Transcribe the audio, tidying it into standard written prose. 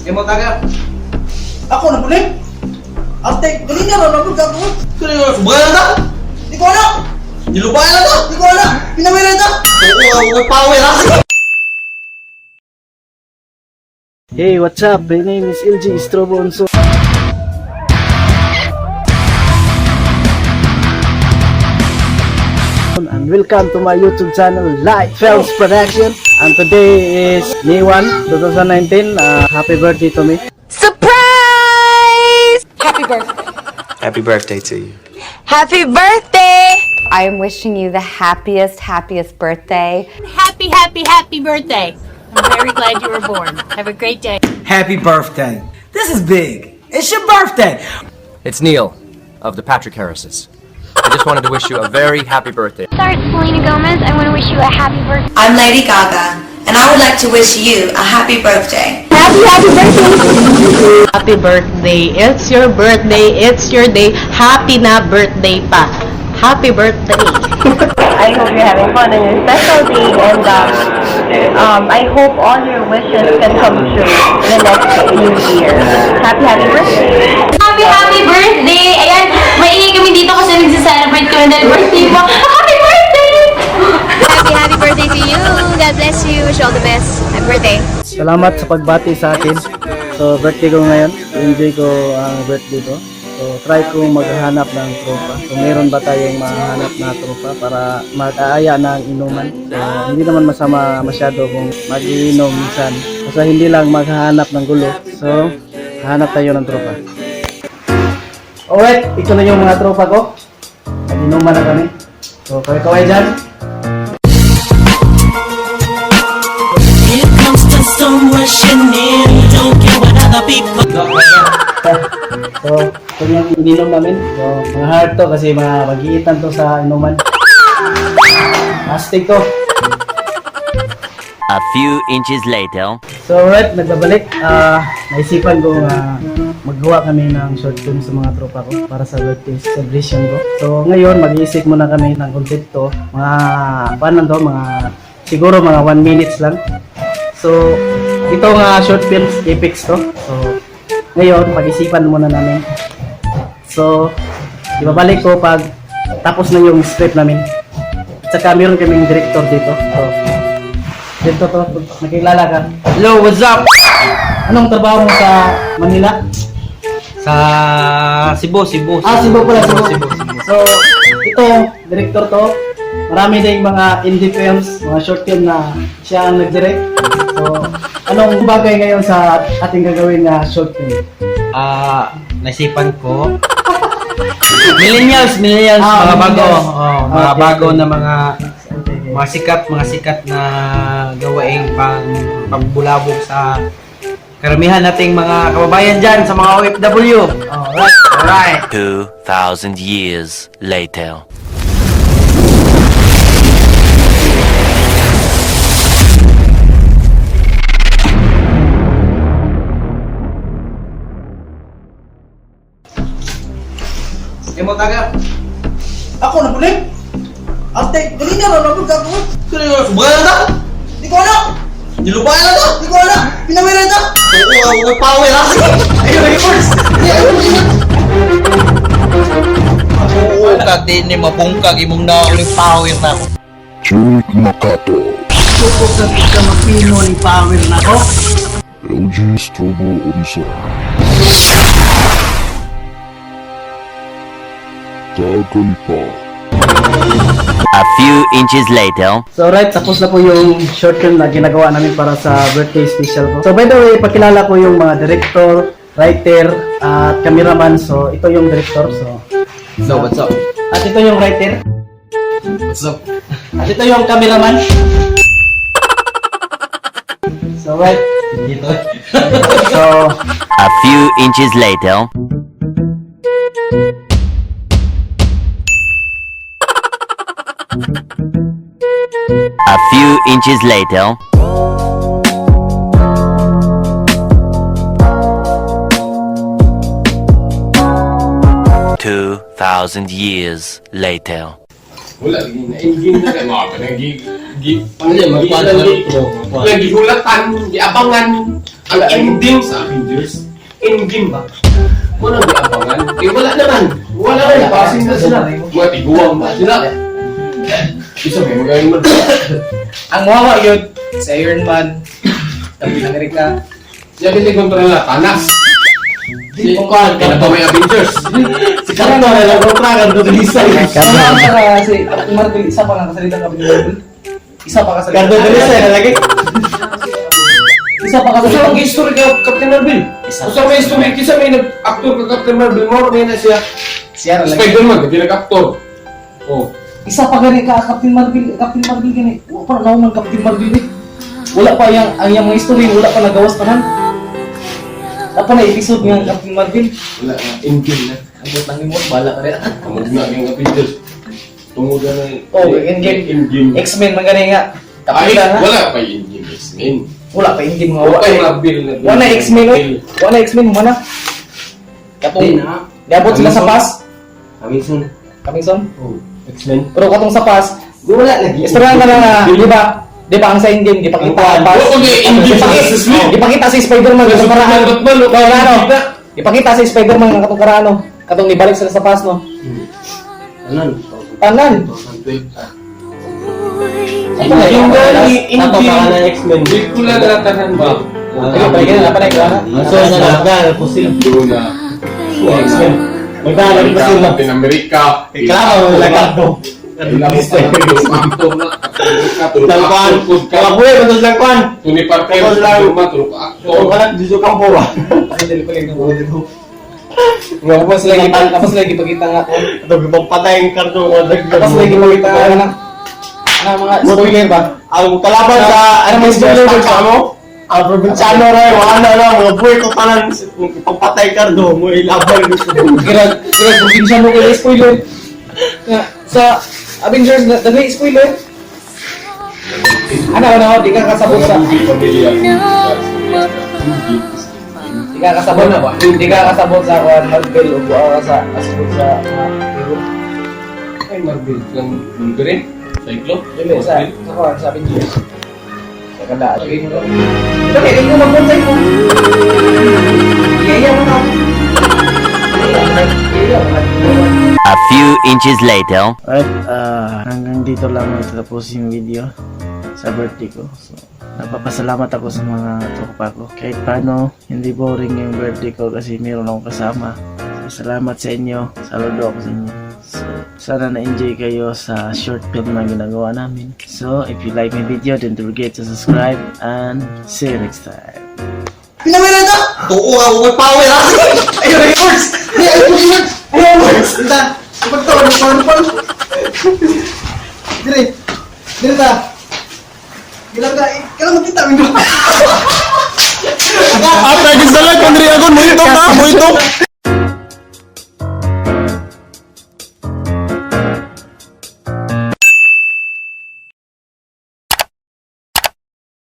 Imo taga. Ako na pulim. Ate, ganina na lang gagawin. Kaya subukan na. Di ko alam. Nilupayan na to. Di ko alam. Pinamira ito. Oo, power ha. Hey, what's up? My name is LG Estrobonso. And welcome to my YouTube channel, Light Films Production. And today is May 1, 2019. Happy birthday to me. Surprise! Happy birthday. Happy birthday to you. Happy birthday! I am wishing you the happiest birthday. Happy birthday. I'm very glad you were born. Have a great day. Happy birthday. This is big. It's your birthday. It's Neil of the Patrick Harrises. I just wanted to wish you a very happy birthday. Sorry, it's Selena Gomez. I want to wish you a happy birthday. I'm Lady Gaga, and I would like to wish you a happy birthday. Happy birthday! Happy birthday. It's your birthday. It's your day. Happy na birthday pa. Happy birthday. I hope you're having fun on your special day, and I hope all your wishes can come true in the next new year. Happy birthday! Happy birthday! Ayan, maingay kami dito kasi nagsa-celebrate kami dahil birthday mo. Happy birthday! Happy birthday to you. God bless you. Wish you all the best. Happy birthday. Salamat sa pagbati sa akin. So, birthday ko ngayon. Enjoy ko ang birthday ko. So, try ko maghanap ng tropa. So, meron ba tayong mahanap na tropa para mag-aaya ng inuman? So, hindi naman masama masyado kung mag-iinom minsan. Kasi hindi lang maghahanap ng gulo. So, hanap tayo ng tropa. Alright, ito na yung mga tropa ko. Mag-inuman na kami. So, kaway-kaway dyan. Here comes the sun rushing in. Don't care what other people. So, ito yung ininom namin. So, mga hard to kasi mga mag-iitan to sa inuman. Astig to. A few inches later. So, alright, nagbabalik. Naisipan ko maggawa kami ng short film sa mga tropa ko para sa birthday celebration ko. So, ngayon, mag-iisip muna kami ng concept to. Paano to? Siguro mga 1 minutes lang. So, itong short films, epics to. So, ngayon, pag-isipan muna namin. So, ibabalik ko pag tapos na yung script namin. At saka meron kaming director dito. So, dito to, nakilala ka. Hello, what's up? Anong trabaho mo sa Manila? Sa Cebu. Cebu pala, Cebu. So, ito, director to. Marami ding mga indie films, mga short film na siya ang nag-direct. So, anong bagay ngayon sa ating gagawin na short film? Naisipan ko. Millennials, mga bago. Mga bago na mga sikat na gawaing pagbulabog sa karamihan nating mga kababayan dyan sa mga OFW. Alright. 2,000 years later. Imo taga. Ako na pulim. Ate, ganina na lang gagawin. Kaya subukan na. Di ko alam. Nilupayan na to. Di ko alam. Pinamira ito. Oo, power ha. Ayun, reverse. Oo, kati ni mabungkag imong nauling power na ako. Jake Makato. Sukog sa pika mapino ni power na ko. LG Strobo Onso. Tagalipa. A few inches later. So right, tapos na po yung short film na ginagawa namin para sa birthday special ko. So by the way, pakilala ko yung mga director, writer, at cameraman. So ito yung director. So What's up? At ito yung writer. What's up? At ito yung cameraman. So right. Dito. So A few inches later. A few inches later. Two 2,000 years later. Wala, na-engine na kayo mga ka. Magpala dito. Gihulatan, giabangan. Ang ending sa Avengers, endgame ba? Wala may abangan. Eh wala naman. Wala naman. Passing na sila. Mga tiguang ba sila? Isa may magaling man. Ang mawawa yun, sa Iron Man, Captain America. Siya kontrol na, Thanos. Si Kaya may Avengers. Si Captain na lang, kontrakan doon isa. Si Captain Marvel, isa pa nga kasalita Captain Marvel. Isa pa kasalita. Cardo de Lisa, nalagay. Isa pa Kasi kasalita. ang history ka Captain Marvel. Usa may history, kisa may nag-actor ka Captain Marvel. More may na siya. Siya lang. Spider-Man, hindi nag-actor. Oh. Isa pa gani ka Captain Marvel gani. Wala pa naman Captain Marvel eh. Wala pa ang mga history, wala pa nagawas pa nan. Apa na episode ng Captain Marvel? Wala na, endgame na. Ang butang mo, bala ka rin. Kamag na yung Avengers. Tungod na Oh, Endgame. X-Men man gani nga. Ay, Kapila na. wala pa yung endgame X-Men. Wala pa Endgame nga. Wala Wala pa yung pa. Marvel na. Wala X-Men oy. Wala X-Men mo na. Katong niabot sila sa pass. Amazon. Kaming son. Oh, X-Men. Pero katong sa pass, Wala lagi. istorya ka na nga, di ba? Di ba ang sa Endgame, gipakita ang pass. Oo, okay, Endgame sa Justice League. Gipakita si Spider-Man Sa katong karaan. Batman, No, ano? kita. Ipakita si Spider-Man nga katong karaan, no? Katong nibalik sila sa pass, no? Anan? Tanan. 2012. Yung gani, Tato endgame. ka na X-Men. Hindi ko lang natanan ba? Ano pa ganyan na pa na ikaw? So, nalaga, pusil. Doon na. X-Men. Magdalagay pa sila. Captain America. Klaro, lagado. Langkuan. Kalabuhay, matos langkuan. Tony Parker. Tapos lang. Matulog Ito actor. ka lang, dito kang buwa. Tapos lagi pagkita nga ko. Ito, ibang patay ang karto. Tapos lagi pagkita nga na. Ano mga spoiler ba? Ang kalaban sa Ano may spoiler ba? mo? Ang probinsyano rin, wala na mga buhay ko tanan. Pagpatay kardo, mo ilaban gusto mo. Girag probinsya mo kayo spoiler. Nga, sa Avengers na dali spoiler. Ano, di ka kasabot sa di ka kasabot na ba? Di ka kasabot sa Marvel o sa kasabot sa hero. Ay, Marvel. Lang Wolverine. Cyclops. Dili sa sa Avengers. Sa kada agay mo. Ito kaya hindi mo magpuntay mo. Iya mo na. A few inches later. Alright, hanggang dito lang natapos yung video sa birthday ko. So, napapasalamat ako sa mga tropa ko. Kahit paano, hindi boring yung birthday ko kasi meron akong kasama. So, salamat sa inyo. Saludo ako sa inyo. So, sana na-enjoy kayo sa short film na ginagawa namin. So, if you like my video, don't forget to subscribe and see you next time. Pinamira na! Oo, ako may power ha! Ayun, ayun, words! Ayun, words! Ita! Kapag to, ano pa? Dire ta! Kailan magkita, Mindo? After this dalag, Andre Agon, mo ito ka, mo ito.